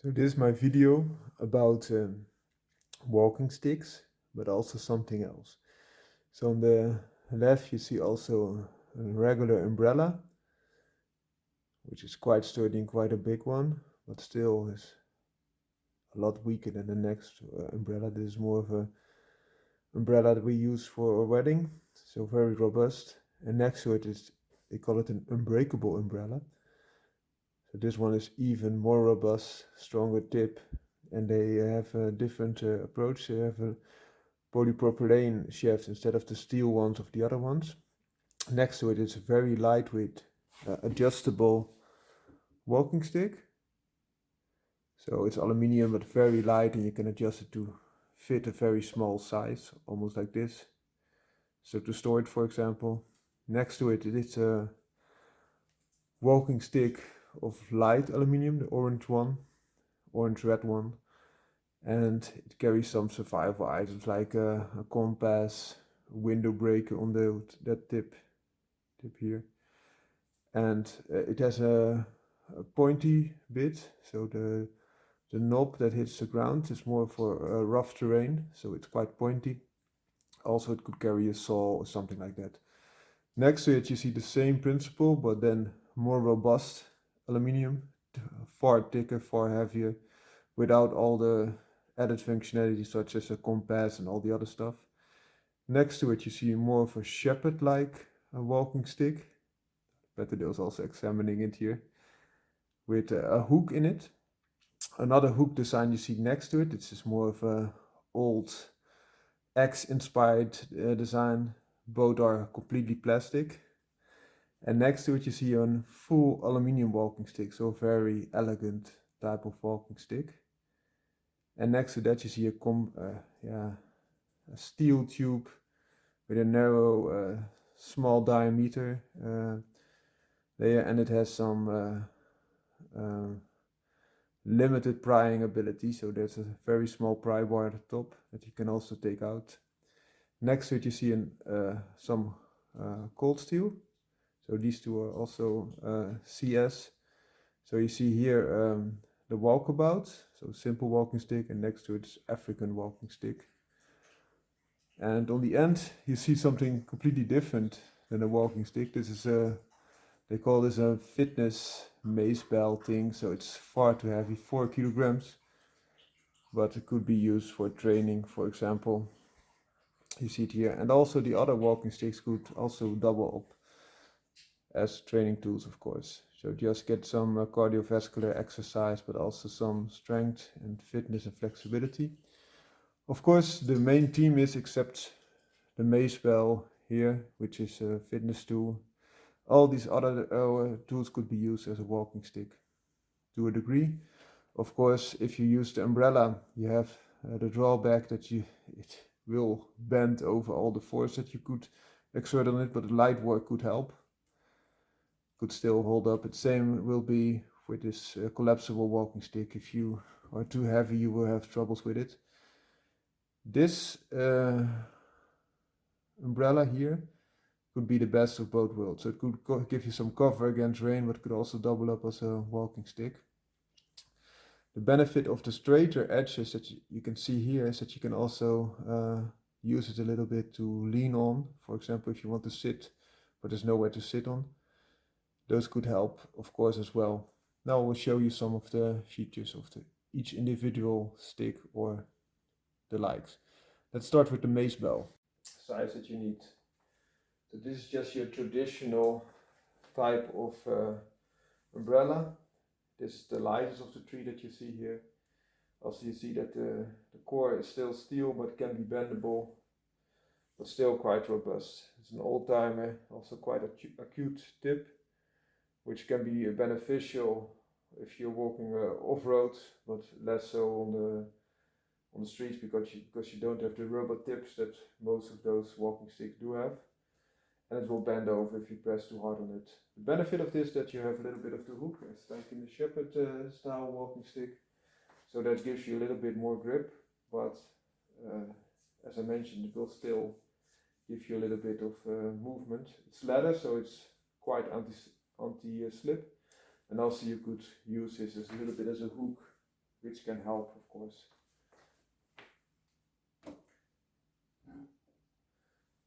So this is my video about walking sticks, but also something else. So on the left you see also a regular umbrella, which is quite sturdy and quite a big one, but still is a lot weaker than the next umbrella. This is more of a umbrella that we use for a wedding, so very robust. And next to it is, they call it an unbreakable umbrella. So this one is even more robust, stronger tip, and they have a different approach. They have a polypropylene shafts instead of the steel ones of the other ones. Next to it is a very lightweight adjustable walking stick. So it's aluminium but very light, and you can adjust it to fit a very small size, almost like this. So to store it, for example. Next to it is a walking stick of light aluminium, the orange one, orange red one. And it carries some survival items like a compass, a window breaker on that tip here, and it has a pointy bit, so the knob that hits the ground is more for rough terrain, so it's quite pointy. Also, it could carry a saw or something like that. Next to it you see the same principle, but then more robust aluminium, far thicker, far heavier, without all the added functionality such as a compass and all the other stuff. Next to it you see more of a shepherd-like walking stick. Peterdale's also examining it here, with a hook in it. Another hook design you see next to it. This is more of a old X-inspired design. Both are completely plastic. And next to it you see a full aluminium walking stick, so a very elegant type of walking stick. And next to that you see a steel tube with a narrow, small diameter layer, and it has some limited prying ability, so there's a very small pry bar at the top that you can also take out. Next to it you see some cold steel, so these two are also CS. So you see here the walkabout, so simple walking stick, and next to it is African walking stick. And on the end you see something completely different than a walking stick. This is they call this a fitness mace bell thing, so it's far too heavy, 4 kilograms, but it could be used for training, for example. You see it here. And also the other walking sticks could also double up as training tools, of course. So just get some cardiovascular exercise, but also some strength and fitness and flexibility. Of course, the main theme is, except the mace bell here, which is a fitness tool, all these other tools could be used as a walking stick to a degree. Of course, if you use the umbrella, you have the drawback that it will bend over all the force that you could exert on it, but the light work could help, could still hold up. The same will be with this collapsible walking stick. If you are too heavy, you will have troubles with it. This umbrella here could be the best of both worlds. So it could give you some cover against rain, but could also double up as a walking stick. The benefit of the straighter edges that you can see here is that you can also use it a little bit to lean on. For example, if you want to sit, but there's nowhere to sit on, those could help, of course, as well. Now I will show you some of the features of each individual stick or the likes. Let's start with the mace bell size that you need. So this is just your traditional type of umbrella. This is the lightest of the three that you see here. Also you see that the core is still steel, but can be bendable, but still quite robust. It's an old timer, also quite acute tip, which can be beneficial if you're walking off-road, but less so on the streets, because you don't have the rubber tips that most of those walking sticks do have, and it will bend over if you press too hard on it. The benefit of this is that you have a little bit of the hook, as like in the shepherd style walking stick, so that gives you a little bit more grip, but as I mentioned, it will still give you a little bit of movement. It's leather, so it's quite anti-slip, and also you could use this as a little bit as a hook which can help, of course.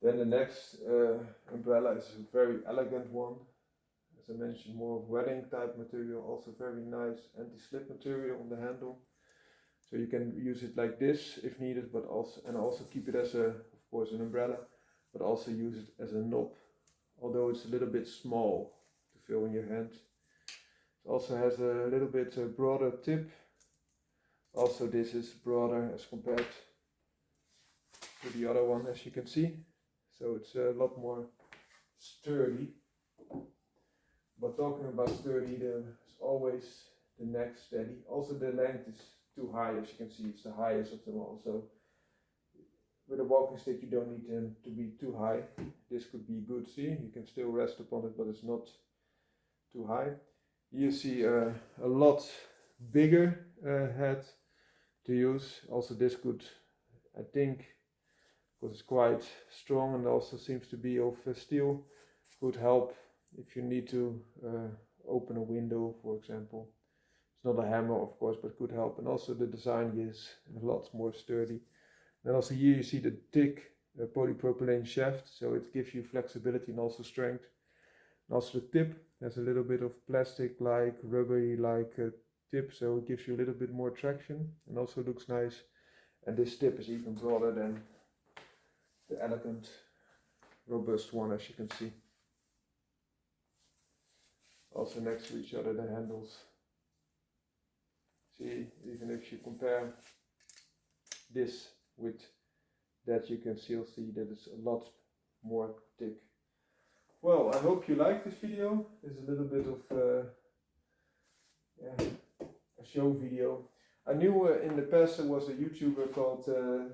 Then the next umbrella is a very elegant one. As I mentioned, more wedding type material, also very nice anti-slip material on the handle. So you can use it like this if needed, but also keep it as of course an umbrella, but also use it as a knob, although it's a little bit small to feel in your hand. It also has a little bit broader tip. Also this is broader as compared to the other one, as you can see. So it's a lot more sturdy. But talking about sturdy, there's always the neck steady. Also the length is too high, as you can see, it's the highest of them all. So with a walking stick you don't need them to be too high. This could be good, see, you can still rest upon it, but it's not too high. You see a lot bigger head to use. Also this could, I think, because it's quite strong and also seems to be of steel, could help if you need to open a window, for example. It's not a hammer, of course, but could help. And also the design is a lot more sturdy. And also here you see the thick polypropylene shaft, so it gives you flexibility and also strength. And also the tip has a little bit of plastic-like, rubbery-like tip, so it gives you a little bit more traction and also looks nice. And this tip is even broader than the elegant, robust one, as you can see. Also next to each other the handles. See, even if you compare this with that, you can still see that it's a lot more thick. Well, I hope you liked this video. It's a little bit of a show video. I knew in the past there was a YouTuber called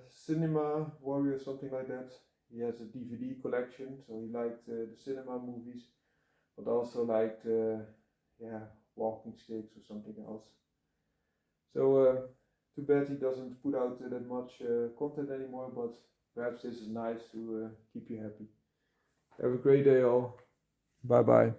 Cinema Warrior, something like that. He has a DVD collection, so he liked the cinema movies, but also liked walking sticks or something else. So too bad he doesn't put out that much content anymore, but perhaps this is nice to keep you happy. Have a great day all. Bye bye.